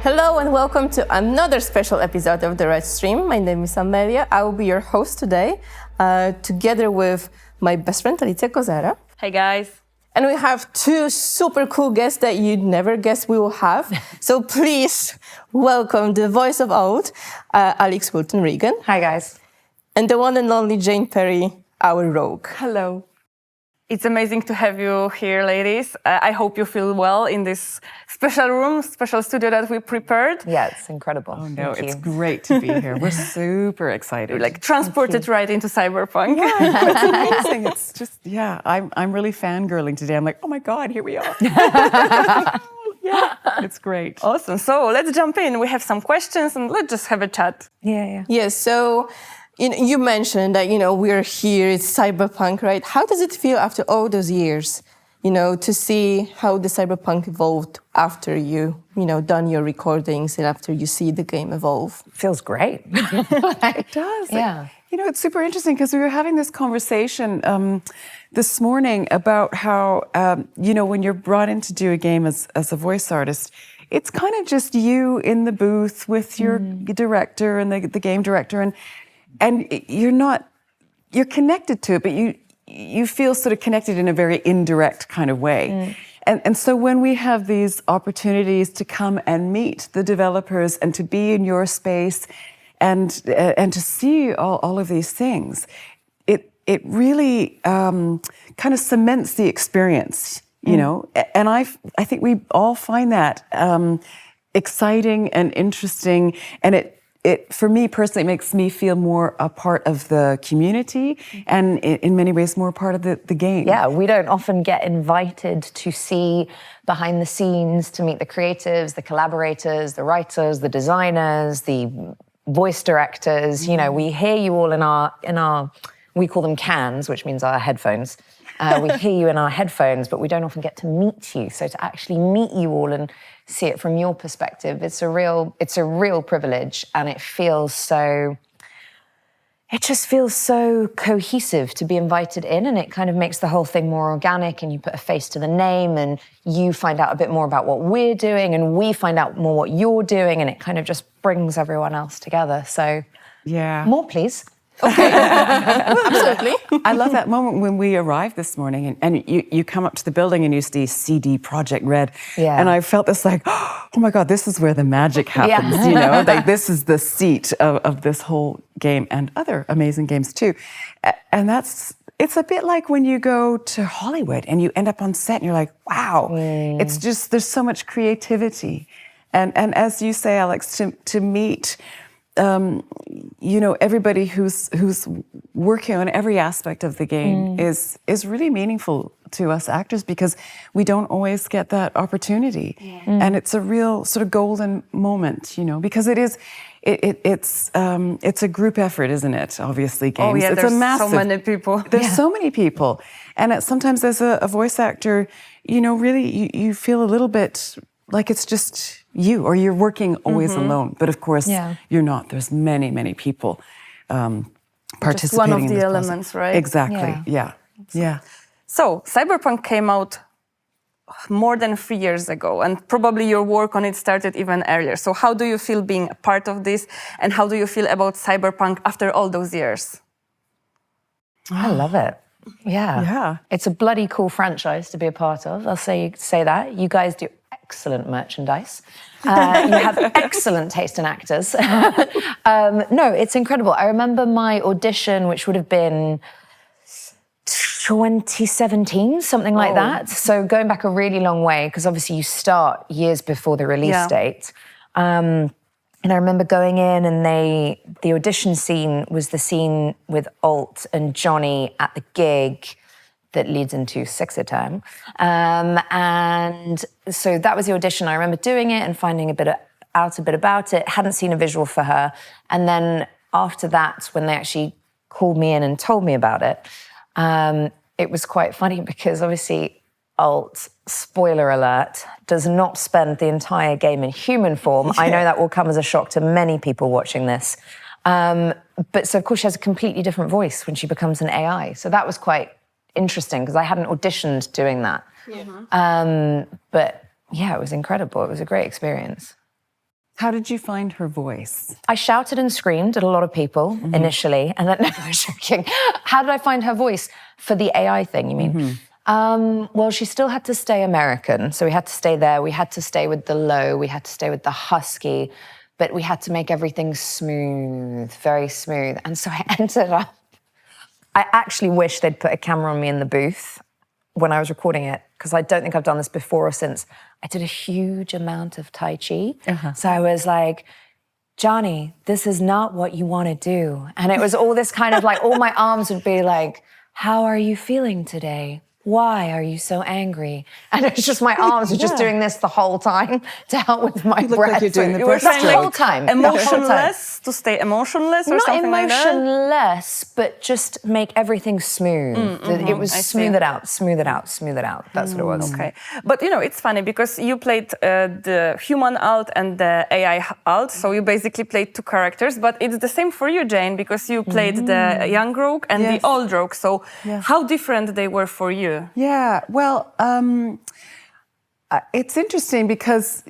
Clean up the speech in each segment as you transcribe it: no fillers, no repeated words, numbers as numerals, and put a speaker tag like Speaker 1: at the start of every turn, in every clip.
Speaker 1: Hello and welcome to another special episode of the REDstream. My name is Amelia. I will be your host today, together with my best friend Alicja Kozera.
Speaker 2: Hey guys.
Speaker 1: And we have two super cool guests that you'd never guess we will have. So please welcome the voice of Alt, Alix Wilton Regan.
Speaker 3: Hi guys.
Speaker 1: And the one and only Jane Perry, our rogue.
Speaker 2: Hello. It's amazing to have you here, ladies. I hope you feel well in this special room, special studio that we prepared.
Speaker 3: Yeah, it's incredible.
Speaker 4: Oh no, it's great to be here. We're super excited.
Speaker 2: You're like transported right into Cyberpunk.
Speaker 4: Yeah, it's amazing. It's just, I'm really fangirling today. I'm like, oh my God, here we are. Yeah, it's great.
Speaker 2: Awesome. So let's jump in. We have some questions and let's just have a chat.
Speaker 3: Yeah.
Speaker 1: Yes, so you mentioned that, we're here, it's Cyberpunk, right? How does it feel after all those years, to see how the Cyberpunk evolved after you, done your recordings and after you see the game evolve?
Speaker 3: Feels great.
Speaker 4: It does.
Speaker 3: Yeah.
Speaker 4: It's super interesting because we were having this conversation this morning about how, when you're brought in to do a game as a voice artist, it's kind of just you in the booth with your director and the game director, and you're connected to it, but you feel sort of connected in a very indirect kind of way. And so when we have these opportunities to come and meet the developers and to be in your space and to see all of these things, it really kind of cements the experience, And I think we all find that exciting and interesting, and it for me personally, it makes me feel more a part of the community and in many ways more part of the game.
Speaker 3: Yeah, we don't often get invited to see behind the scenes, to meet the creatives, the collaborators, the writers, the designers, the voice directors. We hear you all in our we call them cans, which means our headphones. We hear you in our headphones, but we don't often get to meet you. So to actually meet you all and see it from your perspective, it's a real privilege, and it just feels so cohesive to be invited in, and it kind of makes the whole thing more organic, and you put a face to the name, and you find out a bit more about what we're doing, and we find out more what you're doing, and it kind of just brings everyone else together. So
Speaker 4: yeah,
Speaker 3: more please.
Speaker 1: Okay, absolutely.
Speaker 4: I love that moment when we arrived this morning and you come up to the building and you see CD Projekt Red.
Speaker 3: Yeah.
Speaker 4: And I felt this like, oh my God, this is where the magic happens, Like this is the seat of this whole game and other amazing games too. And it's a bit like when you go to Hollywood and you end up on set and you're like, wow, it's just, there's so much creativity. And as you say, Alex, to meet everybody who's working on every aspect of the game is really meaningful to us actors, because we don't always get that opportunity. And it's a real sort of golden moment, because it's a group effort, isn't it? Obviously, games.
Speaker 2: Oh yeah,
Speaker 4: it's
Speaker 2: there's
Speaker 4: so
Speaker 2: many people.
Speaker 4: There's so many people, and sometimes as a voice actor, really you feel a little bit like it's just you, or you're working always alone. But of course, you're not. There's many, many people participating.
Speaker 2: Just one of
Speaker 4: in
Speaker 2: the
Speaker 4: this
Speaker 2: elements,
Speaker 4: process.
Speaker 2: right?
Speaker 4: Exactly. Yeah.
Speaker 2: So Cyberpunk came out more than 3 years ago, and probably your work on it started even earlier. So how do you feel being a part of this, and how do you feel about Cyberpunk after all those years?
Speaker 3: I love it.
Speaker 4: Yeah.
Speaker 3: It's a bloody cool franchise to be a part of. I'll say that. You guys do excellent merchandise. You have excellent taste in actors. No, it's incredible. I remember my audition, which would have been 2017, something like that. So going back a really long way, because obviously you start years before the release date. And I remember going in, and the audition scene was the scene with Alt and Johnny at the gig that leads into Sexer Time. And so that was the audition. I remember doing it and finding a bit about it. Hadn't seen a visual for her. And then after that, when they actually called me in and told me about it, it was quite funny because obviously Alt, spoiler alert, does not spend the entire game in human form. I know that will come as a shock to many people watching this. But so of course she has a completely different voice when she becomes an AI. So that was quite interesting because I hadn't auditioned doing that. But yeah, it was incredible. It was a great experience.
Speaker 4: How did you find her voice?
Speaker 3: I shouted and screamed at a lot of people initially, and then, no, I'm joking. How did I find her voice? For the AI thing, you mean? Well, she still had to stay American, so we had to stay there. We had to stay with the low, we had to stay with the husky, but we had to make everything smooth, very smooth. And so I ended up, I actually wish they'd put a camera on me in the booth when I was recording it, because I don't think I've done this before or since. I did a huge amount of Tai Chi. So I was like, Johnny, this is not what you want to do. And it was all this kind of like, all my arms would be like, how are you feeling today? Why are you so angry? And it's just my arms are just doing this the whole time to help with my breath.
Speaker 4: Like you're doing the
Speaker 2: were trying
Speaker 3: the whole time.
Speaker 2: Emotionless, to stay emotionless or
Speaker 3: Not
Speaker 2: something like that?
Speaker 3: emotionless, but just make everything smooth. It was smooth it out, smooth it out, smooth it out. That's what it was.
Speaker 2: Okay. But, you know, it's funny because you played the human alt and the AI alt, so you basically played two characters, but it's the same for you, Jane, because you played the young rogue and the old rogue. So how different they were for you?
Speaker 4: Yeah, well, it's interesting because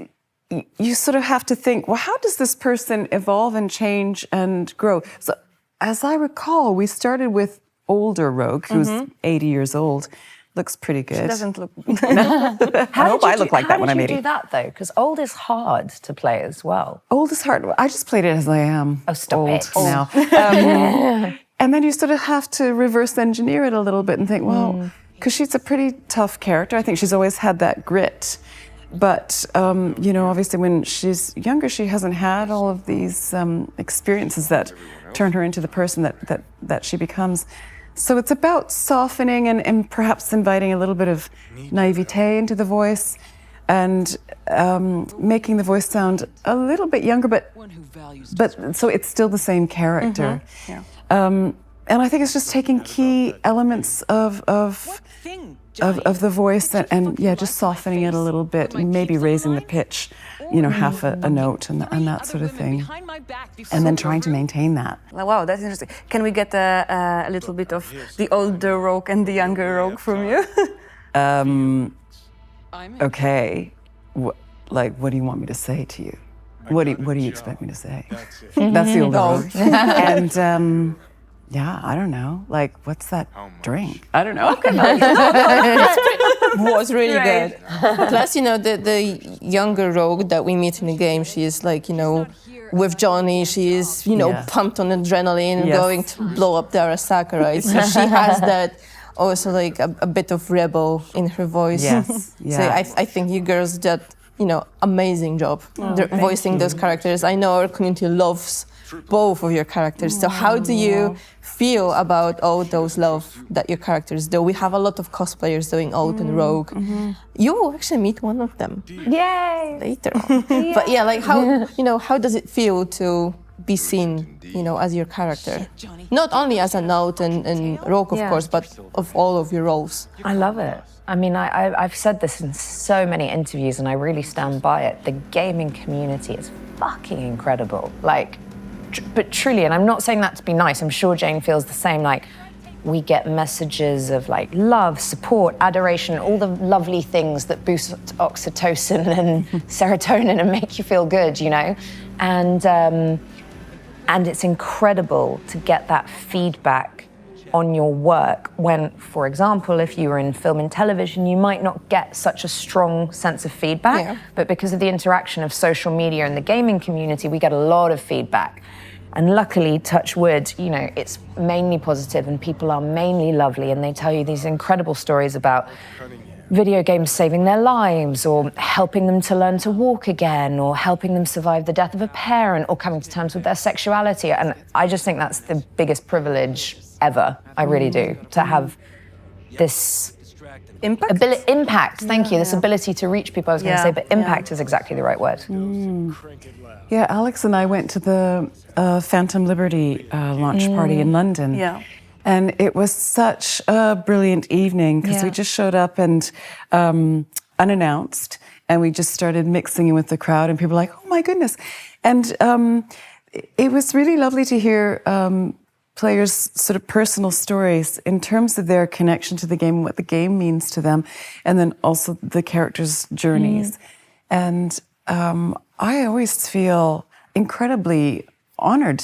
Speaker 4: you sort of have to think, well, how does this person evolve and change and grow? So, as I recall, we started with older Rogue, who's 80 years old. Looks pretty good.
Speaker 2: She doesn't look...
Speaker 4: I hope I look like that when I'm 80.
Speaker 3: How did you do that, though? Because old is hard to play as well.
Speaker 4: Old is hard. I just played it as I am.
Speaker 3: Oh, stop
Speaker 4: old
Speaker 3: it.
Speaker 4: now. And then you sort of have to reverse engineer it a little bit and think, well... Because she's a pretty tough character. I think she's always had that grit. But, you know, obviously when she's younger, she hasn't had all of these experiences that turn her into the person that she becomes. So it's about softening and perhaps inviting a little bit of naivete into the voice and making the voice sound a little bit younger, but so it's still the same character. And I think it's just taking key elements of the voice and just softening it a little bit, and maybe raising the pitch, you know, half a note and that sort of thing, and then trying to maintain that.
Speaker 2: Wow, that's interesting. Can we get a little bit of the older rogue and the younger rogue from you?
Speaker 4: Okay, what do you want me to say to you? What do you expect me to say? That's the older rogue. And yeah, I don't know. Like, what's that drink? I don't know.
Speaker 1: Was really good. Plus, you know, the younger rogue that we meet in the game, she is like, you know, with Johnny, she is, you know, pumped on adrenaline, going to blow up the Arasaka, right? So she has that also like a bit of rebel in her voice.
Speaker 4: Yes.
Speaker 1: So I think you girls did, you know, amazing job voicing those characters. I know our community loves both of your characters. So how do you feel about all those love that your characters do? We have a lot of cosplayers doing Alt and Rogue. You will actually meet one of them.
Speaker 3: Yay!
Speaker 1: Later on. But yeah, like how, you know, how does it feel to be seen, you know, as your character? Not only as an Alt and Rogue, of course, but of all of your roles.
Speaker 3: I love it. I mean, I've said this in so many interviews and I really stand by it. The gaming community is fucking incredible. Like, but truly, and I'm not saying that to be nice, I'm sure Jane feels the same, like, we get messages of like love, support, adoration, all the lovely things that boost oxytocin and serotonin and make you feel good, you know? And it's incredible to get that feedback on your work when, for example, if you were in film and television, you might not get such a strong sense of feedback, but because of the interaction of social media and the gaming community, we get a lot of feedback. And luckily, touch wood, you know, it's mainly positive and people are mainly lovely and they tell you these incredible stories about video games saving their lives or helping them to learn to walk again or helping them survive the death of a parent or coming to terms with their sexuality. And I just think that's the biggest privilege ever. I really do, to have this impact, thank you, this ability to reach people, I was going to say, but impact is exactly the right word.
Speaker 4: Yeah, Alix and I went to the Phantom Liberty launch party in London. Yeah. And it was such a brilliant evening because we just showed up and unannounced, and we just started mixing in with the crowd, and people were like, oh my goodness. And it was really lovely to hear players' sort of personal stories in terms of their connection to the game and what the game means to them, and then also the characters' journeys. And I always feel incredibly honored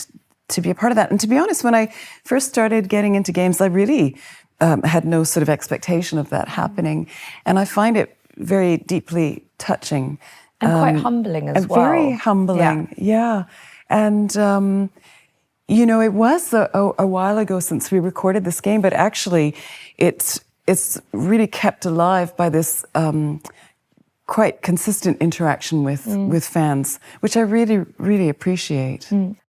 Speaker 4: to be a part of that. And to be honest, when I first started getting into games, I really had no sort of expectation of that happening. And I find it very deeply touching.
Speaker 3: And quite humbling as well.
Speaker 4: Very humbling, yeah. And, you know, it was a while ago since we recorded this game, but actually it's really kept alive by this quite consistent interaction with fans, which I really, really appreciate.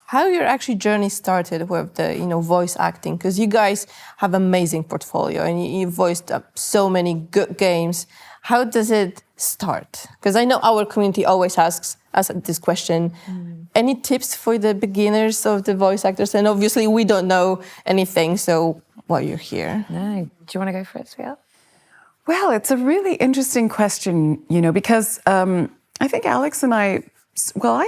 Speaker 1: How your actually journey started with the voice acting, because you guys have amazing portfolio and you voiced so many good games. How does it start? Because I know our community always asks us this question. Any tips for the beginners of the voice actors? And obviously we don't know anything, so you're here.
Speaker 3: No. Do you want to go for it, Svea?
Speaker 4: Well, it's a really interesting question, you know, because I think Alix and I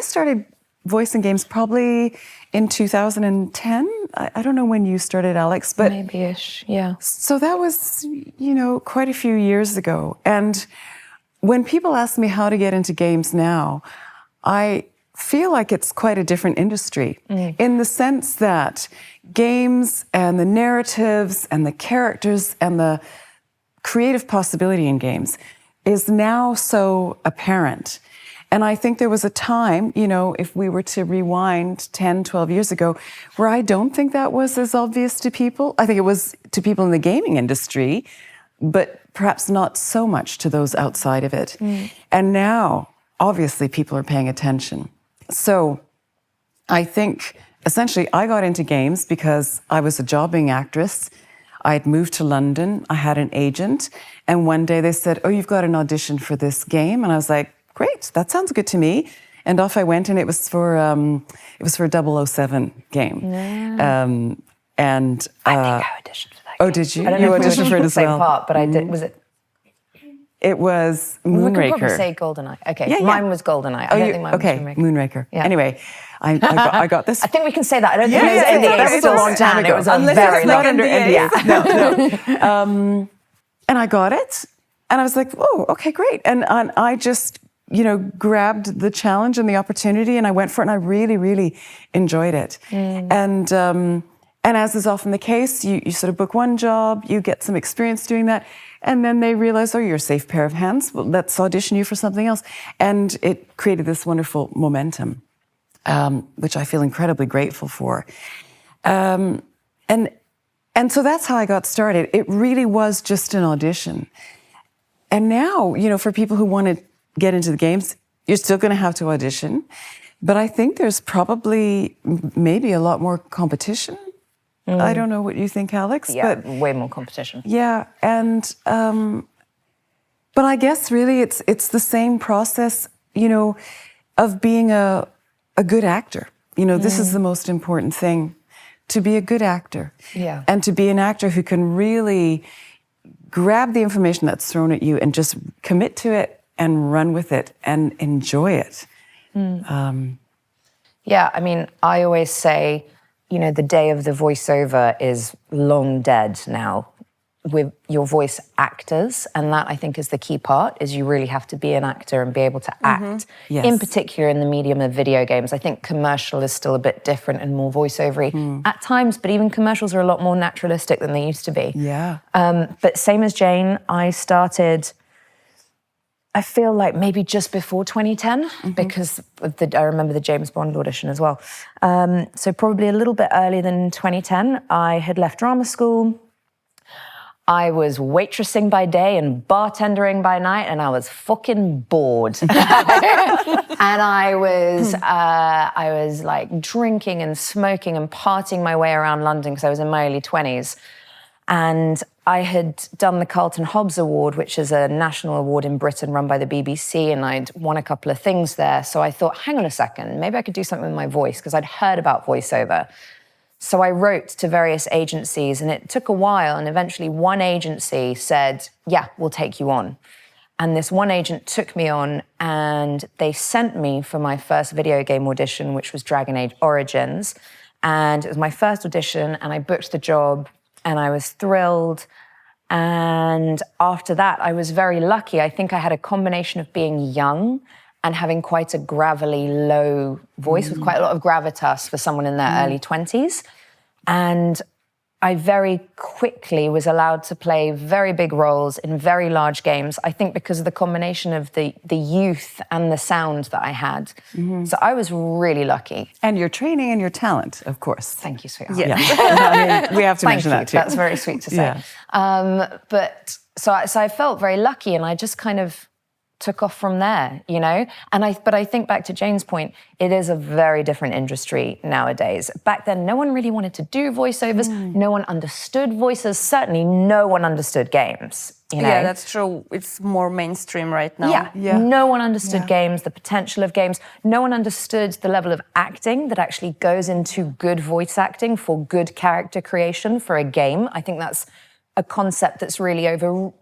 Speaker 4: started voicing games probably in 2010. I don't know when you started, Alix, but
Speaker 3: maybe-ish, yeah.
Speaker 4: So that was, you know, quite a few years ago. And when people ask me how to get into games now, I feel like it's quite a different industry in the sense that games and the narratives and the characters and the creative possibility in games is now so apparent. And I think there was a time, you know, if we were to rewind 10, 12 years ago, where I don't think that was as obvious to people. I think it was to people in the gaming industry, but perhaps not so much to those outside of it. And now, obviously, people are paying attention. So I think, essentially, I got into games because I was a jobbing actress. I'd moved to London. I had an agent. And one day they said, "Oh, you've got an audition for this game." And I was like, "Great, that sounds good to me." And off I went, and it was for a 007 game. And
Speaker 3: I think I auditioned for that game.
Speaker 4: Oh, did you?
Speaker 3: I don't
Speaker 4: You
Speaker 3: know if we
Speaker 4: auditioned for it
Speaker 3: the
Speaker 4: as
Speaker 3: same
Speaker 4: well.
Speaker 3: part, but I did. Was it?
Speaker 4: It was
Speaker 3: We could
Speaker 4: Moonraker.
Speaker 3: probably say GoldenEye. Okay,
Speaker 4: Yeah, yeah.
Speaker 3: mine was GoldenEye. I don't think mine was Moonraker.
Speaker 4: Moonraker.
Speaker 3: Yeah.
Speaker 4: Anyway, I got this.
Speaker 3: I think we can say that. I don't think
Speaker 4: Yeah,
Speaker 3: it was
Speaker 4: yeah,
Speaker 3: NDA.
Speaker 4: it's
Speaker 3: It was a long time ago. It was a very
Speaker 4: not
Speaker 3: long
Speaker 4: under
Speaker 3: NDA.
Speaker 4: NDA. No. And I got it, and I was like, "Oh, okay, great." And I just, you know, grabbed the challenge and the opportunity, and I went for it, and I really, really enjoyed it. And as is often the case, you sort of book one job, you get some experience doing that, and then they realize, "Oh, you're a safe pair of hands. Well, let's audition you for something else." And it created this wonderful momentum, which I feel incredibly grateful for. And so that's how I got started. It really was just an audition. And now, you know, for people who want to get into the games, you're still going to have to audition. But I think there's probably maybe a lot more competition. I don't know what you think, Alix.
Speaker 3: Yeah,
Speaker 4: but
Speaker 3: way more competition.
Speaker 4: Yeah, and but I guess really it's the same process, you know, of being a good actor. You know, this is the most important thing, to be a good actor.
Speaker 3: Yeah.
Speaker 4: And to be an actor who can really grab the information that's thrown at you and just commit to it and run with it and enjoy it.
Speaker 3: Yeah, I mean, I always say, you know, the day of the voiceover is long dead now with your voice actors. And that, I think, is the key part, is you really have to be an actor and be able to act.
Speaker 4: Yes.
Speaker 3: In particular, in the medium of video games. I think commercial is still a bit different and more voiceovery at times, but even commercials are a lot more naturalistic than they used to be.
Speaker 4: Yeah.
Speaker 3: But same as Jane, I started, I feel like maybe just before 2010, because of I remember the James Bond audition as well. So probably a little bit earlier than 2010. I had left drama school. I was waitressing by day and bartendering by night, and I was fucking bored. And I was like drinking and smoking and partying my way around London because I was in my early 20s. And I had done the Carlton Hobbs Award, which is a national award in Britain run by the BBC, and I'd won a couple of things there. So I thought, hang on a second, maybe I could do something with my voice, because I'd heard about voiceover. So I wrote to various agencies, and it took a while, and eventually one agency said, yeah, we'll take you on. And this one agent took me on, and they sent me for my first video game audition, which was Dragon Age Origins. And it was my first audition, and I booked the job, and I was thrilled. And after that, I was very lucky. I think I had a combination of being young and having quite a gravelly, low voice with quite a lot of gravitas for someone in their early 20s. And I very quickly was allowed to play very big roles in very large games, I think because of the combination of the youth and the sound that I had. So I was really lucky.
Speaker 4: And your training and your talent, of course.
Speaker 3: Thank you, sweetheart.
Speaker 4: Yeah. I mean, we have to mention that too.
Speaker 3: That's very sweet to say. But so I felt very lucky, and I just kind of took off from there, you know? But I think back to Jane's point, it is a very different industry nowadays. Back then, no one really wanted to do voiceovers. No one understood voices. Certainly no one understood games, you know?
Speaker 2: Yeah, that's true. It's more mainstream right now.
Speaker 3: Yeah. No one understood games, the potential of games. No one understood the level of acting that actually goes into good voice acting for good character creation for a game. I think that's a concept that's really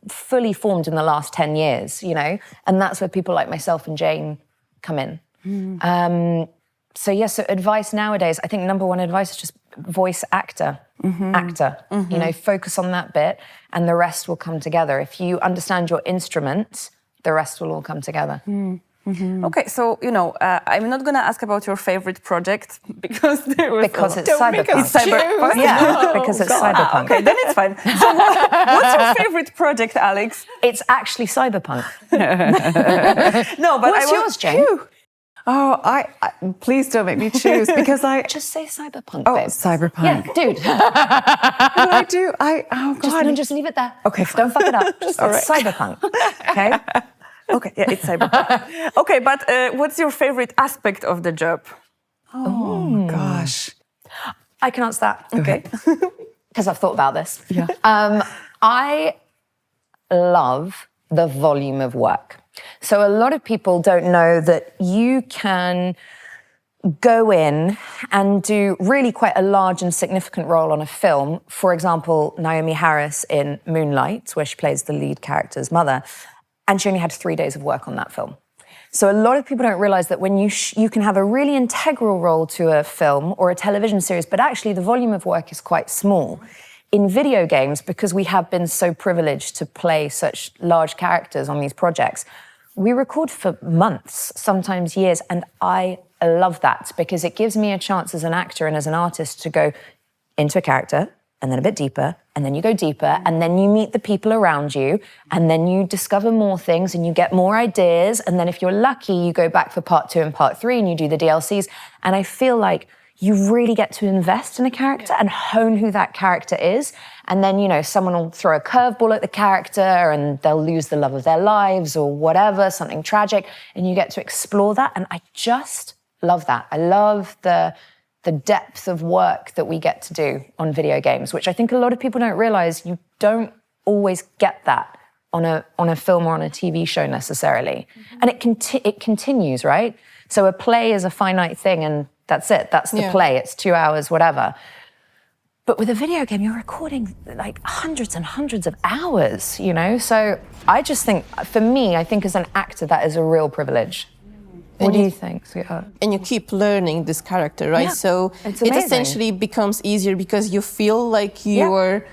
Speaker 3: fully formed in the last 10 years, you know? And that's where people like myself and Jane come in. So advice nowadays, I think number one advice is just voice actor, you know, focus on that bit and the rest will come together. If you understand your instrument, the rest will all come together.
Speaker 2: Okay, so, you know, I'm not going to ask about your favorite project because
Speaker 3: it's Cyberpunk.
Speaker 2: It's Cyberpunk?
Speaker 3: Yeah, because it's Cyberpunk.
Speaker 2: Okay, then it's fine. So what's your favorite project, Alix?
Speaker 3: It's actually Cyberpunk.
Speaker 2: No, but
Speaker 3: What's yours, Jane?
Speaker 4: Oh, I please don't make me choose because I
Speaker 3: Just say Cyberpunk,
Speaker 4: Oh,
Speaker 3: babe.
Speaker 4: Cyberpunk.
Speaker 3: Yeah, dude.
Speaker 4: What do I do? Oh God.
Speaker 3: Just leave it there.
Speaker 4: Okay,
Speaker 3: Don't fuck it up. It's Cyberpunk. Okay?
Speaker 2: Okay, yeah, it's Cyberpunk. Okay, but what's your favorite aspect of the job?
Speaker 4: Oh gosh.
Speaker 3: I can answer that.
Speaker 4: Okay.
Speaker 3: Because I've thought about this.
Speaker 4: Yeah.
Speaker 3: I love the volume of work. So a lot of people don't know that you can go in and do really quite a large and significant role on a film. For example, Naomi Harris in Moonlight, where she plays the lead character's mother, and she only had 3 days of work on that film. So a lot of people don't realize that when you can have a really integral role to a film or a television series, but actually the volume of work is quite small. In video games, because we have been so privileged to play such large characters on these projects, we record for months, sometimes years, and I love that because it gives me a chance as an actor and as an artist to go into a character and then a bit deeper, and then you go deeper, and then you meet the people around you, and then you discover more things and you get more ideas, and then if you're lucky, you go back for part 2 and part 3 and you do the DLCs, and I feel like you really get to invest in a character and hone who that character is. And then, you know, someone will throw a curveball at the character and they'll lose the love of their lives or whatever, something tragic, and you get to explore that. And I just love that. I love the depth of work that we get to do on video games, which I think a lot of people don't realize you don't always get that on a film or on a TV show necessarily. And it continues, right? So a play is a finite thing and that's it. That's the play. It's 2 hours, whatever. But with a video game, you're recording like hundreds and hundreds of hours, you know? So I just think, for me, I think as an actor, that is a real privilege. What do you think, sweetheart?
Speaker 1: And you keep learning this character, right?
Speaker 3: Yeah,
Speaker 1: So
Speaker 3: it's
Speaker 1: it
Speaker 3: amazing.
Speaker 1: essentially becomes easier because you feel like you're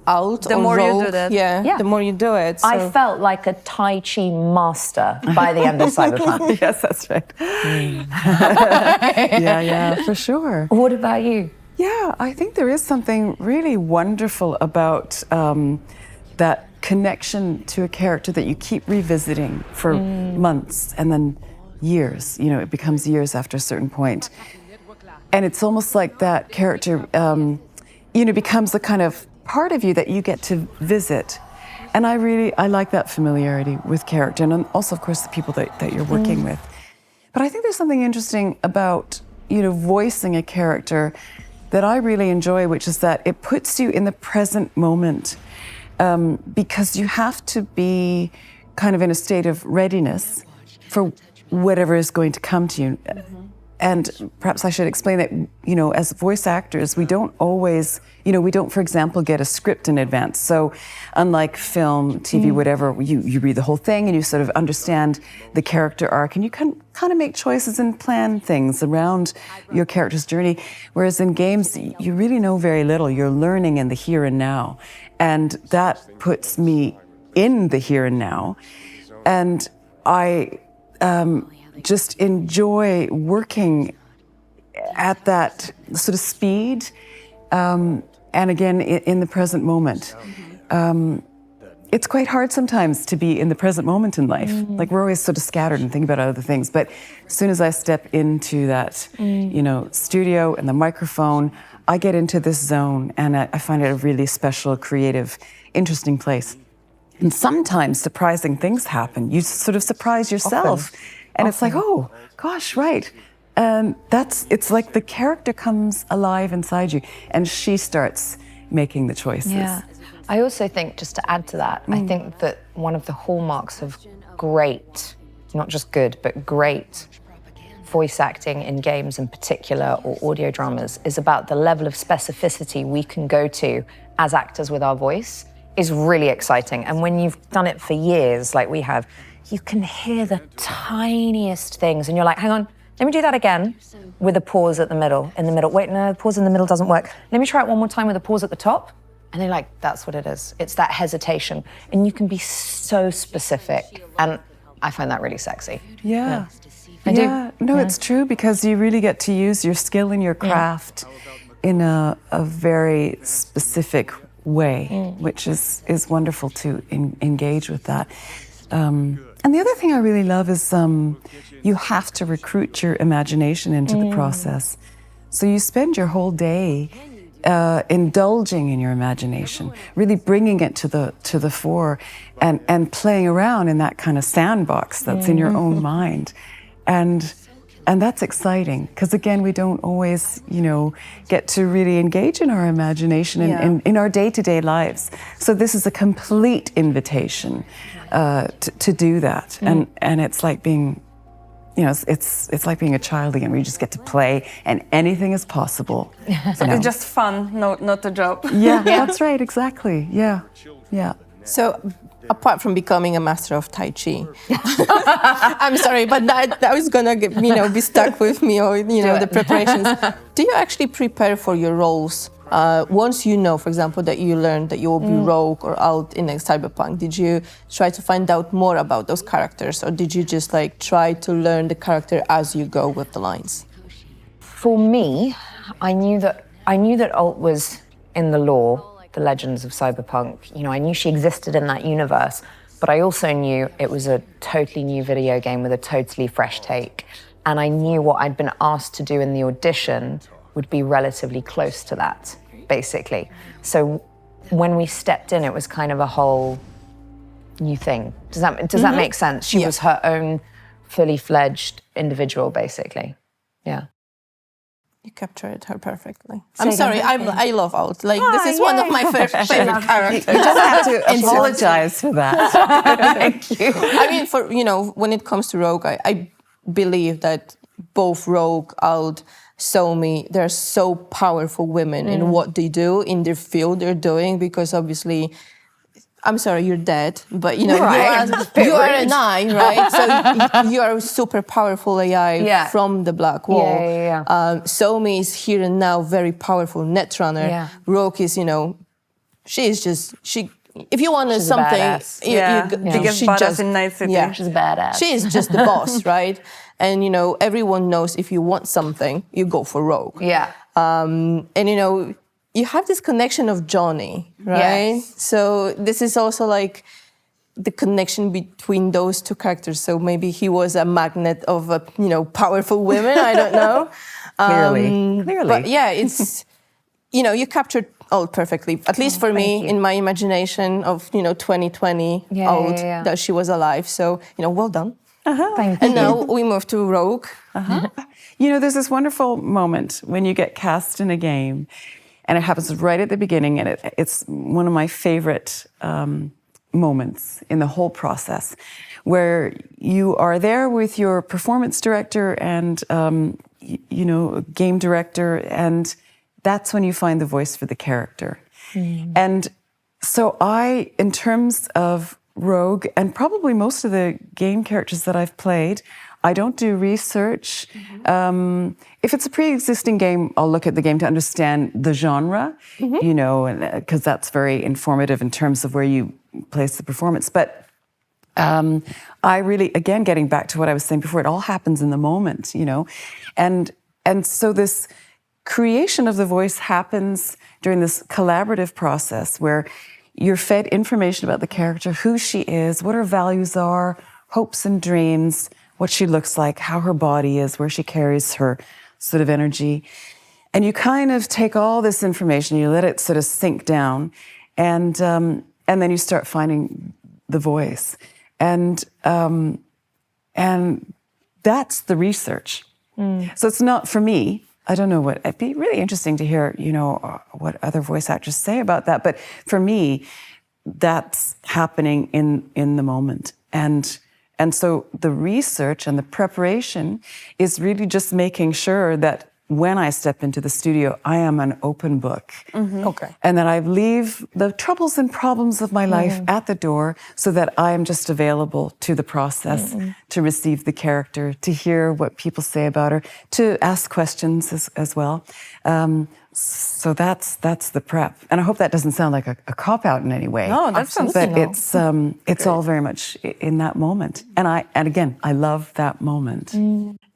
Speaker 1: out
Speaker 2: The
Speaker 1: on
Speaker 2: more you
Speaker 1: road.
Speaker 2: do that.
Speaker 1: Yeah, the more you do it. So.
Speaker 3: I felt like a Tai Chi master by the end of Cyberpunk.
Speaker 4: Yes, that's right. Yeah, for sure.
Speaker 3: What about you?
Speaker 4: Yeah, I think there is something really wonderful about that connection to a character that you keep revisiting for months and then years. You know, it becomes years after a certain point. And it's almost like that character, becomes a kind of part of you that you get to visit. And I like that familiarity with character and also, of course, the people that you're working with. But I think there's something interesting about, voicing a character that I really enjoy, which is that it puts you in the present moment because you have to be kind of in a state of readiness for whatever is going to come to you. And perhaps I should explain that, as voice actors, we don't always, we don't, for example, get a script in advance. So unlike film, TV, whatever, you read the whole thing and you sort of understand the character arc and you can kind of make choices and plan things around your character's journey. Whereas in games, you really know very little. You're learning in the here and now. And that puts me in the here and now. And just enjoy working at that sort of speed, and again, in the present moment. It's quite hard sometimes to be in the present moment in life. Like, we're always sort of scattered and thinking about other things. But as soon as I step into that, studio and the microphone, I get into this zone, and I find it a really special, creative, interesting place. And sometimes surprising things happen. You sort of surprise yourself. And it's like, oh, gosh, right. It's like the character comes alive inside you, and she starts making the choices.
Speaker 3: Yeah. I also think, just to add to that, I think that one of the hallmarks of great, not just good, but great voice acting in games in particular, or audio dramas, is about the level of specificity we can go to as actors with our voice is really exciting. And when you've done it for years, like we have, you can hear the tiniest things, and you're like, hang on, let me do that again with a pause in the middle. Wait, no, the pause in the middle doesn't work. Let me try it one more time with a pause at the top. And they're like, that's what it is. It's that hesitation. And you can be so specific. And I find that really sexy.
Speaker 4: Yeah.
Speaker 3: I do.
Speaker 4: No, it's true, because you really get to use your skill and your craft in a very specific way, which is wonderful to engage with that. And the other thing I really love is you have to recruit your imagination into the process. So you spend your whole day indulging in your imagination, really bringing it to the fore, and playing around in that kind of sandbox that's in your own mind. And that's exciting, because again, we don't always, get to really engage in our imagination in our day-to-day lives. So this is a complete invitation to do that. And it's like being, it's like being a child again, where you just get to play and anything is possible.
Speaker 2: It's just fun, not a job.
Speaker 4: Yeah, that's right, exactly. Yeah.
Speaker 1: So, apart from becoming a master of Tai Chi, I'm sorry, but that was gonna be stuck with me, or the preparations. Do you actually prepare for your roles? Once you know, for example, that you learned that you will be Rogue or Alt in Cyberpunk, did you try to find out more about those characters, or did you just try to learn the character as you go with the lines?
Speaker 3: For me, I knew that Alt was in the lore, the legends of Cyberpunk. I knew she existed in that universe, but I also knew it was a totally new video game with a totally fresh take. And I knew what I'd been asked to do in the audition would be relatively close to that, basically. So when we stepped in, it was kind of a whole new thing. Does that make sense? She was her own fully fledged individual, basically. Yeah.
Speaker 1: You captured her perfectly. I'm sorry, I love Alt. This is one of my favorite characters.
Speaker 4: You don't have to apologize for that.
Speaker 3: Thank you.
Speaker 1: I mean, when it comes to Rogue, I believe that both Rogue, Alt, Somi, they're so powerful women in what they do, in their field they're doing, because obviously, I'm sorry, you're dead, but you are an AI, right? So you are a super powerful AI from the Black Wall. Somi is here and now, very powerful netrunner. Yeah. Rogue is, she. If you want something,
Speaker 2: biggest badass in Night City.
Speaker 3: Yeah. She's a badass.
Speaker 1: She is just the boss, right? And everyone knows if you want something, you go for Rogue.
Speaker 3: Yeah.
Speaker 1: And you have this connection of Johnny, right?
Speaker 3: Yes.
Speaker 1: So this is also the connection between those two characters. So maybe he was a magnet of powerful women. I don't know.
Speaker 4: Clearly.
Speaker 1: But yeah, it's you captured Alt perfectly. At least for me, in my imagination of 2020 Alt, that she was alive. So well done.
Speaker 3: Thank you.
Speaker 1: And now we move to Rogue.
Speaker 4: There's this wonderful moment when you get cast in a game, and it happens right at the beginning, and it's one of my favorite moments in the whole process, where you are there with your performance director and game director, and that's when you find the voice for the character. And so in terms of Rogue, and probably most of the game characters that I've played, I don't do research. If it's a pre-existing game, I'll look at the game to understand the genre, because that's very informative in terms of where you place the performance. But I really, again, getting back to what I was saying before, it all happens in the moment, and so this creation of the voice happens during this collaborative process where you're fed information about the character, who she is, what her values are, hopes and dreams, what she looks like, how her body is, where she carries her sort of energy. And you kind of take all this information, you let it sort of sink down, and then you start finding the voice. And that's the research. So it's not for me. I don't know it'd be really interesting to hear, what other voice actors say about that. But for me, that's happening in the moment. And so the research and the preparation is really just making sure that when I step into the studio, I am an open book.
Speaker 1: Okay.
Speaker 4: And that I leave the troubles and problems of my life at the door so that I am just available to the process, to receive the character, to hear what people say about her, to ask questions as well. So that's the prep. And I hope that doesn't sound like a cop-out in any way.
Speaker 2: No, that sounds
Speaker 4: But it's all very much in that moment. And again, I love that moment.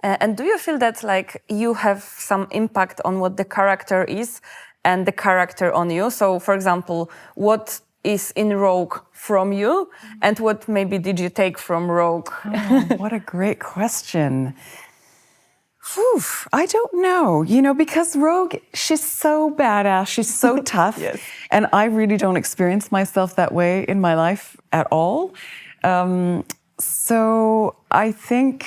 Speaker 2: And do you feel that like you have some impact on what the character is and the character on you? So, for example, what is in Rogue from you, and what maybe did you take from Rogue?
Speaker 4: Oh, what a great question. Whew, I don't know, because Rogue, she's so badass, she's so tough,
Speaker 2: Yes.
Speaker 4: and I really don't experience myself that way in my life at all. So I think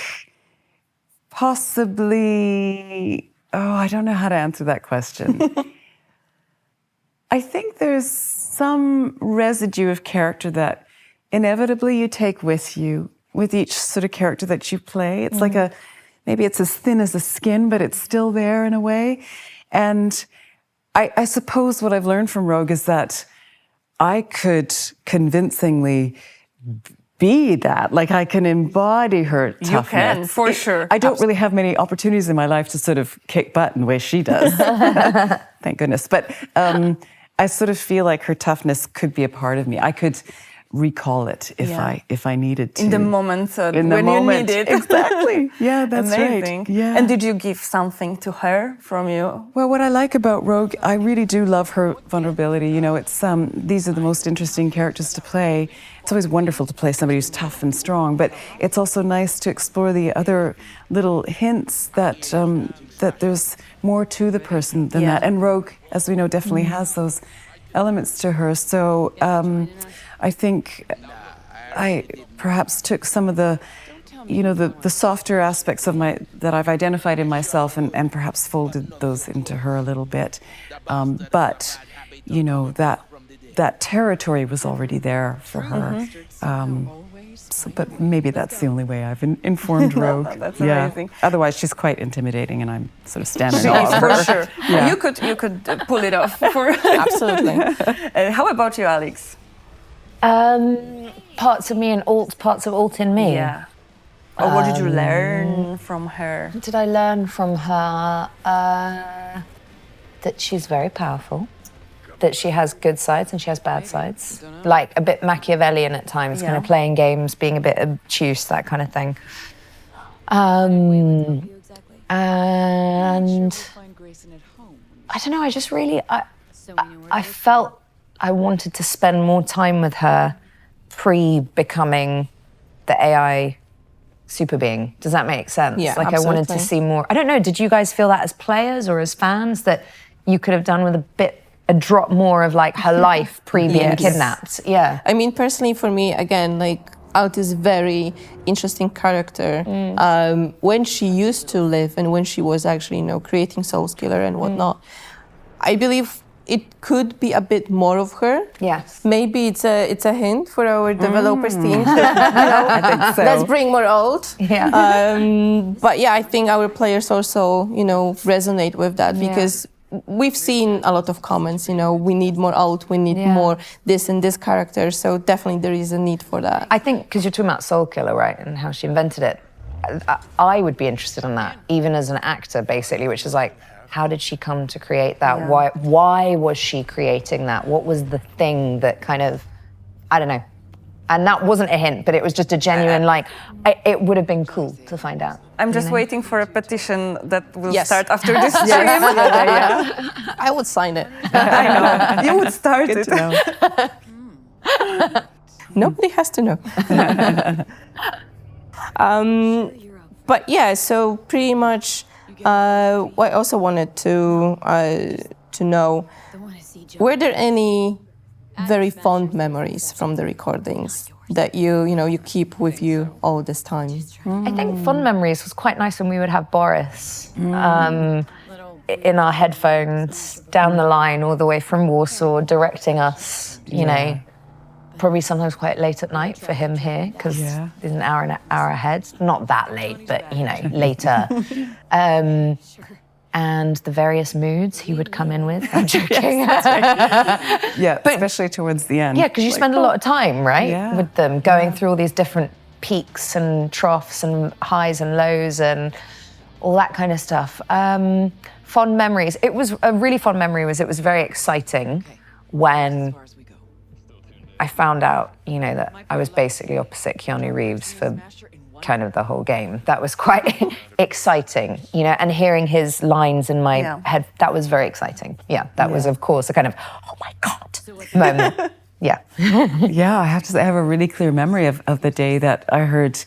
Speaker 4: possibly, I don't know how to answer that question. I think there's some residue of character that inevitably you take with you, with each sort of character that you play. It's like maybe it's as thin as a skin, but it's still there in a way. And I suppose what I've learned from Rogue is that I could convincingly be that. Like I can embody her toughness.
Speaker 2: You can, for sure.
Speaker 4: I don't really have many opportunities in my life to sort of kick butt in the way she does. Thank goodness. But I sort of feel like her toughness could be a part of me. I could recall it if I needed to.
Speaker 2: In the moment
Speaker 4: when
Speaker 2: you need it.
Speaker 4: Exactly. Yeah, that's
Speaker 2: Amazing.
Speaker 4: right. Yeah.
Speaker 2: And did you give something to her from you?
Speaker 4: Well, what I like about Rogue, I really do love her vulnerability. It's these are the most interesting characters to play. It's always wonderful to play somebody who's tough and strong, but it's also nice to explore the other little hints that that there's more to the person than that. And Rogue, as we know, definitely has those elements to her. So I think I perhaps took some of the softer aspects of that I've identified in myself and perhaps folded those into her a little bit. But that territory was already there for her. But maybe that's the only way I've informed Rogue.
Speaker 2: That's amazing.
Speaker 4: Otherwise, she's quite intimidating, and I'm sort of standing
Speaker 2: She
Speaker 4: off
Speaker 2: is, for
Speaker 4: her.
Speaker 2: sure.
Speaker 4: Yeah.
Speaker 2: You could pull it off.
Speaker 1: Absolutely.
Speaker 2: How about you, Alix?
Speaker 3: Parts of me in Alt, parts of Alt in me.
Speaker 2: Yeah. Or what did you learn from her?
Speaker 3: What did I learn from her? That she's very powerful, that she has good sides and she has bad sides. Like a bit Machiavellian at times, kind of playing games, being a bit obtuse, that kind of thing. And I don't know, I just really, I felt I wanted to spend more time with her pre-becoming the AI super being. Does that make sense?
Speaker 1: Yeah,
Speaker 3: like
Speaker 1: absolutely.
Speaker 3: I wanted to see more. I don't know, did you guys feel that as players or as fans, that you could have done with a drop more of like her life pre-being kidnapped? Yeah.
Speaker 1: I mean, personally for me, again, like Alt is a very interesting character. When she used to live and when she was actually, creating Soulskiller and whatnot, I believe it could be a bit more of her.
Speaker 3: Yes.
Speaker 1: Maybe it's a hint for our developers team.
Speaker 4: I think so.
Speaker 1: Let's bring more Alt.
Speaker 3: Yeah.
Speaker 1: But yeah, I think our players also, resonate with that because we've seen a lot of comments, we need more Alt, we need more this and this character. So definitely there is a need for that.
Speaker 3: I think, because you're talking about Soulkiller, right, and how she invented it, I would be interested in that, even as an actor, basically, which is like, how did she come to create that?
Speaker 2: Yeah.
Speaker 3: Why was she creating that? What was the thing that kind of, I don't know, And that wasn't a hint, but it was just a genuine, like, it would have been cool to find out.
Speaker 2: I'm just waiting for a petition that will
Speaker 1: Yes.
Speaker 2: start after this stream.
Speaker 1: I would sign it.
Speaker 4: I know. You would start it.
Speaker 1: Nobody has to know. But yeah, so pretty much, I also wanted to know, were there any very fond memories from the recordings that you keep with you all this time?
Speaker 3: I think fond memories was quite nice when we would have Boris in our headphones down the line all the way from Warsaw, directing us, you know, probably sometimes quite late at night for him here, because he's an hour ahead. Not that late, but, you know, later. And the various moods he would come in with. I'm joking.
Speaker 4: But especially towards the end.
Speaker 3: Yeah, because you spend a lot of time, right,
Speaker 4: Yeah.
Speaker 3: with them, going through all these different peaks and troughs and highs and lows and all that kind of stuff. Fond memories. It was a really fond memory. It was very exciting when I found out, you know, that I was basically opposite Keanu Reeves for kind of the whole game. That was quite exciting, you know, and hearing his lines in my head, that was very exciting. Yeah, that was, of course, a kind of, oh my God moment. Yeah.
Speaker 4: Yeah, I have to say, I have a really clear memory of the day that I heard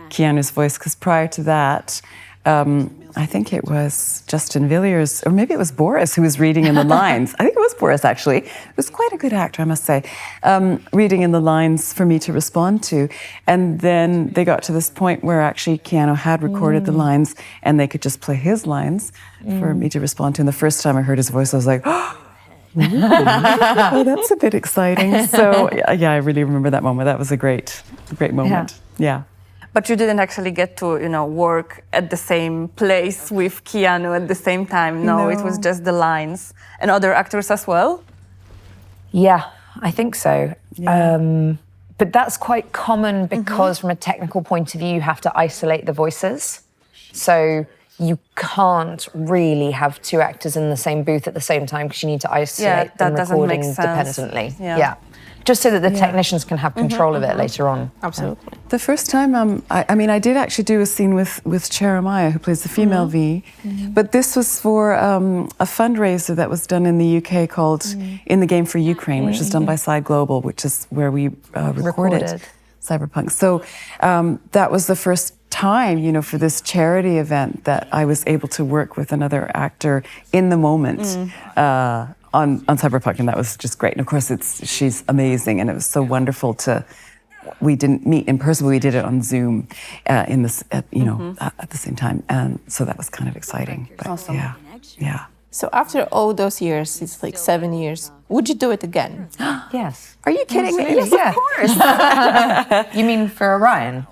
Speaker 4: Keanu's voice, because prior to that, I think it was Justin Villiers, or maybe it was Boris who was reading in the lines. I think it was Boris, actually. He was quite a good actor, I must say, reading in the lines for me to respond to. And then they got to this point where actually Keanu had recorded the lines and they could just play his lines for me to respond to. And the first time I heard his voice, I was like, oh, that's a bit exciting. So yeah, I really remember that moment. That was a great moment. Yeah.
Speaker 2: But you didn't actually get to, you know, work at the same place with Keanu at the same time. No, it was just the lines. And other actors as well?
Speaker 3: Yeah, I think so. Yeah. But that's quite common because from a technical point of view, you have to isolate the voices. So you can't really have two actors in the same booth at the same time because you need to isolate them recording independently. Yeah. Just so that the technicians can have control of it later on.
Speaker 1: Absolutely.
Speaker 4: The first time, I did actually do a scene with Jeremiah, who plays the female V, but this was for a fundraiser that was done in the UK called In the Game for Ukraine, which is done by Side Global, which is where we recorded Cyberpunk. So that was the first time, you know, for this charity event that I was able to work with another actor in the moment. On Cyberpunk, and that was just great. And of course, she's amazing, and it was so wonderful we didn't meet in person, but we did it on Zoom at the same time, and so that was kind of exciting. But,
Speaker 2: awesome.
Speaker 4: Yeah.
Speaker 1: So after all those years, it's like 7 years, would you do it again?
Speaker 3: Yes.
Speaker 4: Are you kidding me?
Speaker 3: Yes, of course. You mean for Orion?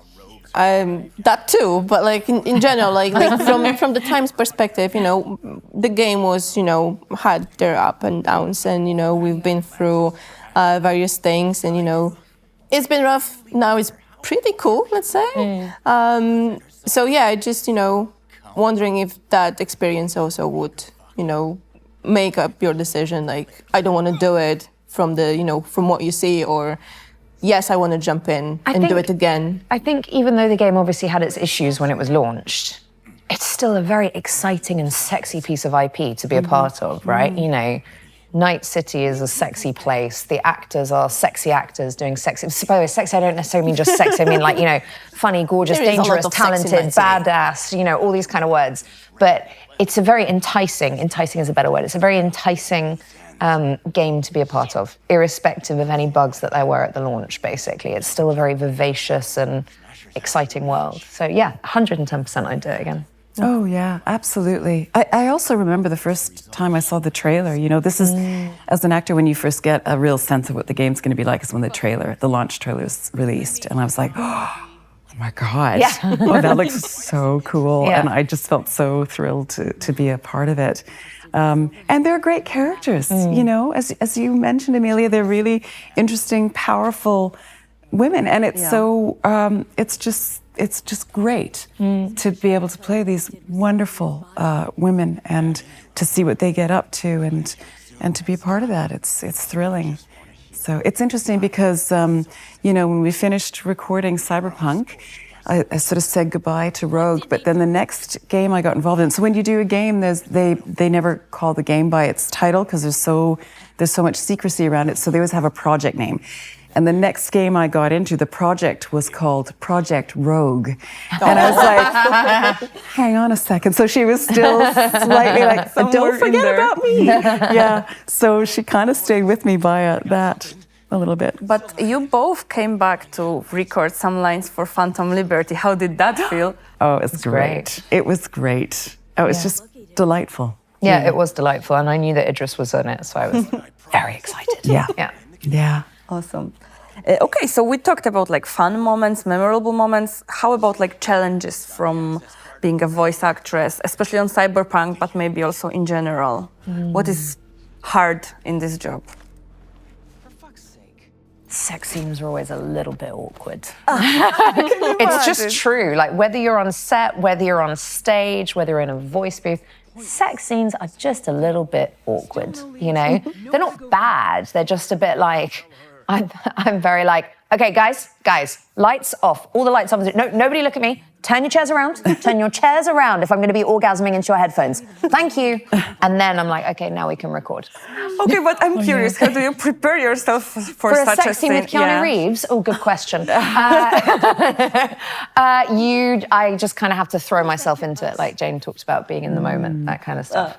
Speaker 1: That too, but like in general, like from the time's perspective, you know, the game was, you know, had their up and downs, and you know, we've been through various things, and you know, it's been rough. Now it's pretty cool, let's say. So yeah, just, you know, wondering if that experience also would, you know, make up your decision. Like, I don't want to do it from the, you know, from what you see, or yes, I want to jump in and do it again.
Speaker 3: I think even though the game obviously had its issues when it was launched, it's still a very exciting and sexy piece of IP to be a part of, right? You know, Night City is a sexy place. The actors are sexy actors doing sexy. By the way, sexy, I don't necessarily mean just sexy. I mean, like, you know, funny, gorgeous, dangerous, talented, badass, you know, all these kind of words. But it's a very enticing is a better word. It's a very enticing game to be a part of, irrespective of any bugs that there were at the launch, basically. It's still a very vivacious and exciting world. So yeah, 110% I'd do it again.
Speaker 4: Oh yeah, absolutely. I also remember the first time I saw the trailer. You know, this is, as an actor, when you first get a real sense of what the game's going to be like is when the launch trailer is released. And I was like, oh my God. Yeah. Oh, that looks so cool. Yeah. And I just felt so thrilled to be a part of it. And they're great characters, you know, as you mentioned, Amelia, they're really interesting, powerful women. And it's so, it's just great to be able to play these wonderful women and to see what they get up to and to be a part of that. It's thrilling. So it's interesting because, when we finished recording Cyberpunk, I sort of said goodbye to Rogue, but then the next game I got involved in. So when you do a game, they never call the game by its title because there's so much secrecy around it. So they always have a project name. And the next game I got into, the project was called Project Rogue. And I was like, hang on a second. So she was still slightly like, don't forget about me. Yeah. So she kind of stayed with me by that a little bit.
Speaker 2: But you both came back to record some lines for Phantom Liberty. How did that feel?
Speaker 4: Oh, it's great. It was great. Oh, it was just delightful.
Speaker 3: Yeah, it was delightful. And I knew that Idris was in it, so I was very excited.
Speaker 4: Yeah.
Speaker 2: Awesome. Okay, so we talked about like fun moments, memorable moments. How about like challenges from being a voice actress, especially on Cyberpunk, but maybe also in general? What is hard in this job?
Speaker 3: Sex scenes are always a little bit awkward. It's just true. Like whether you're on set, whether you're on stage, whether you're in a voice booth, sex scenes are just a little bit awkward, They're not bad. They're just a bit like, I'm very like, okay, guys, lights off. All the lights off. No, nobody look at me. Turn your chairs around. Turn your chairs around if I'm going to be orgasming into your headphones. Thank you. And then I'm like, okay, now we can record.
Speaker 2: Okay, but I'm curious, how do you prepare yourself for such
Speaker 3: a sex scene with Keanu Reeves? Oh, good question. I just kind of have to throw myself into it, like Jane talked about being in the moment, that kind of stuff.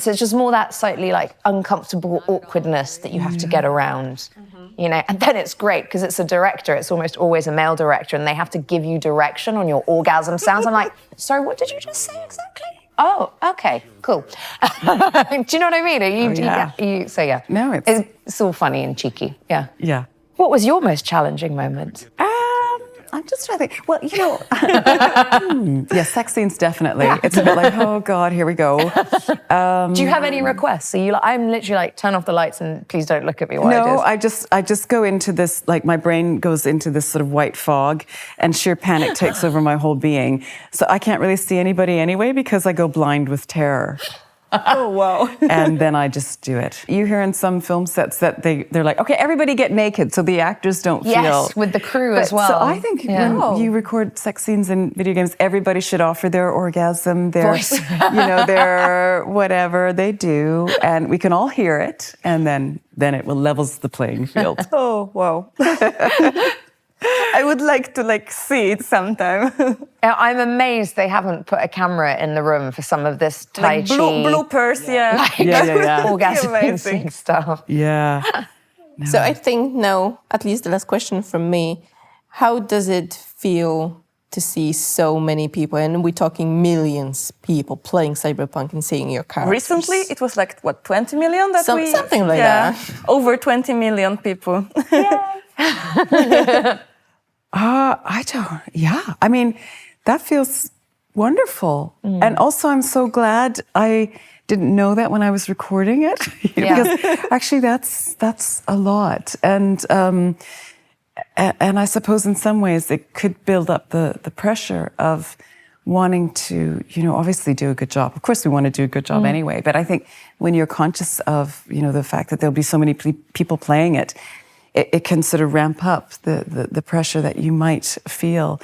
Speaker 3: So it's just more that slightly like uncomfortable awkwardness that you have to get around. And then it's great because it's a director. It's almost always a male director, and they have to give you direction on your orgasm sounds. I'm like, sorry, what did you just say exactly? Oh, okay, cool. Do you know what I mean? So yeah.
Speaker 4: No,
Speaker 3: it's all funny and cheeky. Yeah.
Speaker 4: Yeah.
Speaker 3: What was your most challenging moment?
Speaker 4: I'm just trying to think. Well, sex scenes definitely. It's a bit like, oh God, here we go.
Speaker 3: Do you have any requests? I'm literally like, turn off the lights and please don't look at me while I do.
Speaker 4: No, I just go into this, like my brain goes into this sort of white fog and sheer panic takes over my whole being. So I can't really see anybody anyway because I go blind with terror.
Speaker 2: Oh, wow.
Speaker 4: And then I just do it. You hear in some film sets that they're like, okay, everybody get naked so the actors don't feel...
Speaker 3: Yes, with the crew as well.
Speaker 4: So I think when you record sex scenes in video games, everybody should offer their orgasm, their, their whatever they do, and we can all hear it, and then it will levels the playing field.
Speaker 2: Oh, wow. I would like to see it sometime.
Speaker 3: I'm amazed they haven't put a camera in the room for some of this Tai Chi.
Speaker 2: Bloopers,
Speaker 3: orgasm stuff.
Speaker 4: Yeah.
Speaker 1: No. So I think now, at least the last question from me, how does it feel to see so many people, and we're talking millions of people playing Cyberpunk and seeing your characters?
Speaker 2: Recently, it was 20 million
Speaker 1: something like that.
Speaker 2: Over 20 million people.
Speaker 4: I mean, that feels wonderful. And also I'm so glad I didn't know that when I was recording it. Because actually that's a lot. And I suppose in some ways it could build up the pressure of wanting to, obviously do a good job. Of course we want to do a good job anyway, but I think when you're conscious of, the fact that there'll be so many people playing it, it can sort of ramp up the pressure that you might feel.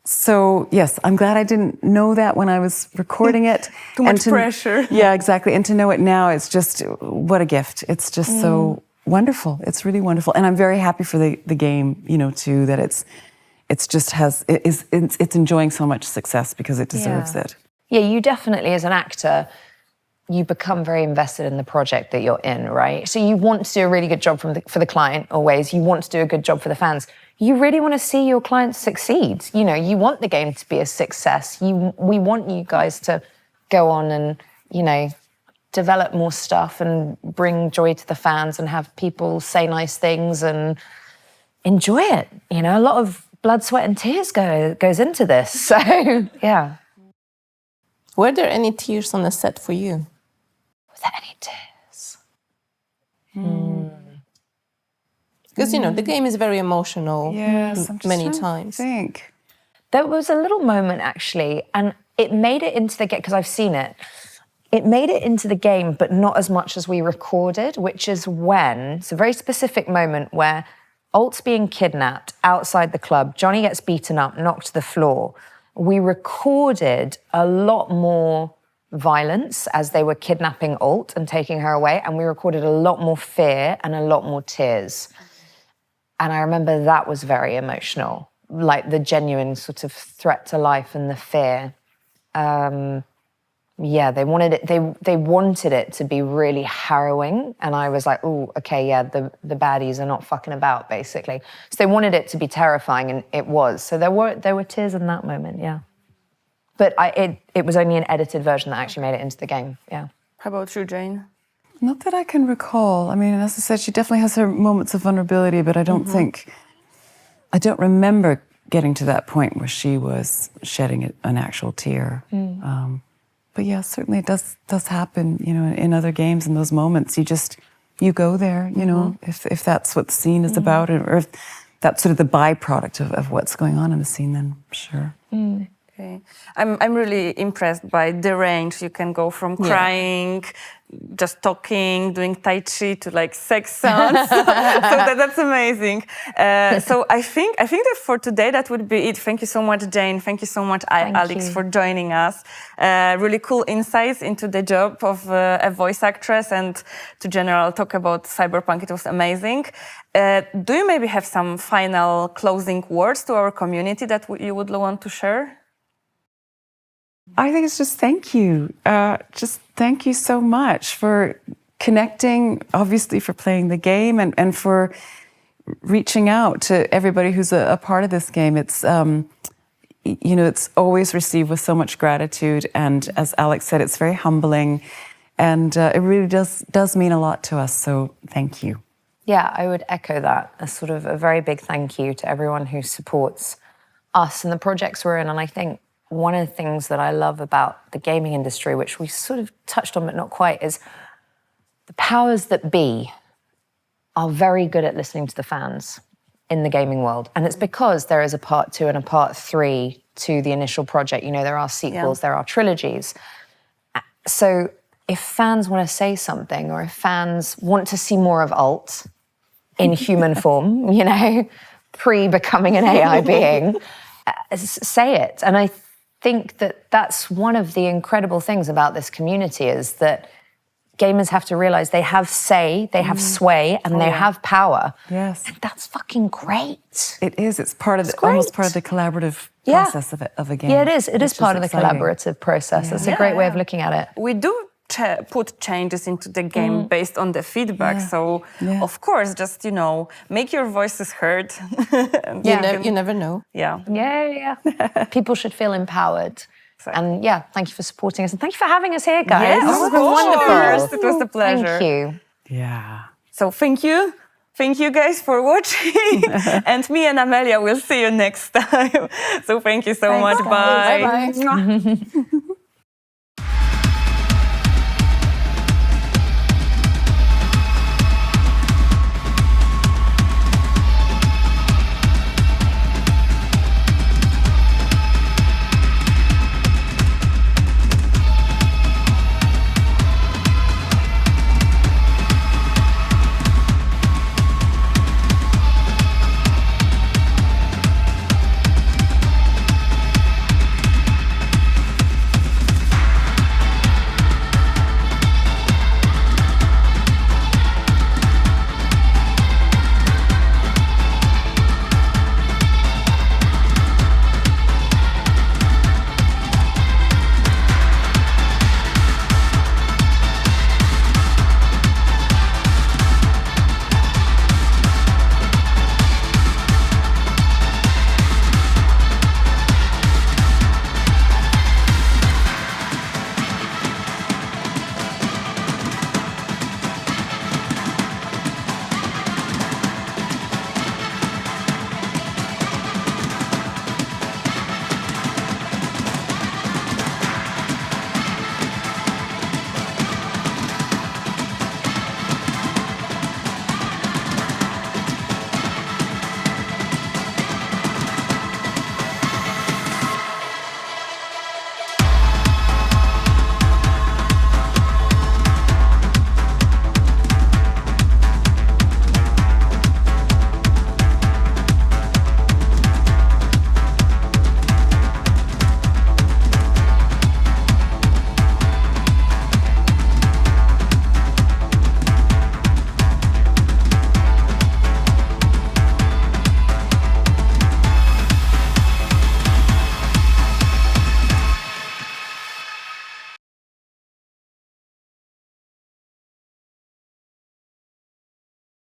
Speaker 4: So yes, I'm glad I didn't know that when I was recording it.
Speaker 2: Too much pressure.
Speaker 4: Yeah, exactly. And to know it now, it's just, what a gift. It's just so wonderful. It's really wonderful. And I'm very happy for the game, too, that it's enjoying so much success because it deserves it.
Speaker 3: Yeah, you definitely, as an actor, you become very invested in the project that you're in, right? So you want to do a really good job for the client always. You want to do a good job for the fans. You really want to see your clients succeed. You want the game to be a success. We want you guys to go on and, develop more stuff and bring joy to the fans and have people say nice things and enjoy it. A lot of blood, sweat and tears goes into this. So, yeah.
Speaker 1: Were there any tears on the set for you?
Speaker 3: Was there any tears?
Speaker 1: Because, the game is very emotional many times.
Speaker 3: There was a little moment, actually, and it made it into the game, because I've seen it. it made it into the game, but not as much as we recorded, which is when, it's a very specific moment where Alt's being kidnapped outside the club, Johnny gets beaten up, knocked to the floor. We recorded a lot more violence as they were kidnapping Alt and taking her away, and we recorded a lot more fear and a lot more tears. And I remember that was very emotional, like the genuine sort of threat to life and the fear. Yeah, they wanted it to be really harrowing, and I was like, oh, okay, yeah, the baddies are not fucking about, basically. So they wanted it to be terrifying, and it was. So there were tears in that moment, yeah. But it was only an edited version that actually made it into the game, yeah.
Speaker 2: How about you, Jane?
Speaker 4: Not that I can recall. I mean, as I said, she definitely has her moments of vulnerability, but I don't remember getting to that point where she was shedding an actual tear. But yeah, certainly it does happen, you know, in other games, in those moments. You go there, you know, if that's what the scene is about, or if that's sort of the byproduct of what's going on in the scene, then sure.
Speaker 2: Okay. I'm really impressed by the range. You can go from crying, just talking, doing tai chi to like sex sounds. So that's amazing. So I think that for today that would be it. Thank you so much, Jane. Thank you so much, Alix, for joining us. Really cool insights into the job of a voice actress and to general talk about Cyberpunk. It was amazing. Do you maybe have some final closing words to our community that you would want to share?
Speaker 4: I think it's just thank you. Just thank you so much for connecting, obviously for playing the game and for reaching out to everybody who's a part of this game. It's, you know, it's always received with so much gratitude. And as Alix said, it's very humbling. And it really does mean a lot to us. So thank you.
Speaker 3: Yeah, I would echo that. A sort of a very big thank you to everyone who supports us and the projects we're in. And I think one of the things that I love about the gaming industry, which we sort of touched on but not quite, is the powers that be are very good at listening to the fans in the gaming world. And it's because there is a part 2 and a part 3 to the initial project. You know, there are sequels, there are trilogies. So if fans want to say something, or if fans want to see more of Alt in human form, you know, pre-becoming an AI being, say it. And I think that that's one of the incredible things about this community, is that gamers have to realize they have say, they have sway, and they have power.
Speaker 4: Yes.
Speaker 3: And that's fucking great.
Speaker 4: It is. It's part of almost part of the collaborative process of a game.
Speaker 3: Yeah, it is. It is part of the collaborative process. It's a great way of looking at it.
Speaker 2: We do put changes into the game based on the feedback. So, of course, just, you know, make your voices heard.
Speaker 1: You never know.
Speaker 3: Yeah. People should feel empowered. Exactly. And yeah, thank you for supporting us. And thank you for having us here, guys.
Speaker 2: Yes,
Speaker 3: this has been wonderful.
Speaker 2: It was a pleasure.
Speaker 3: Thank you.
Speaker 4: Yeah.
Speaker 2: So thank you. Thank you guys for watching. And me and Amelia will see you next time. So thank you so much.
Speaker 3: Bye.
Speaker 2: Bye.
Speaker 1: Bye-bye.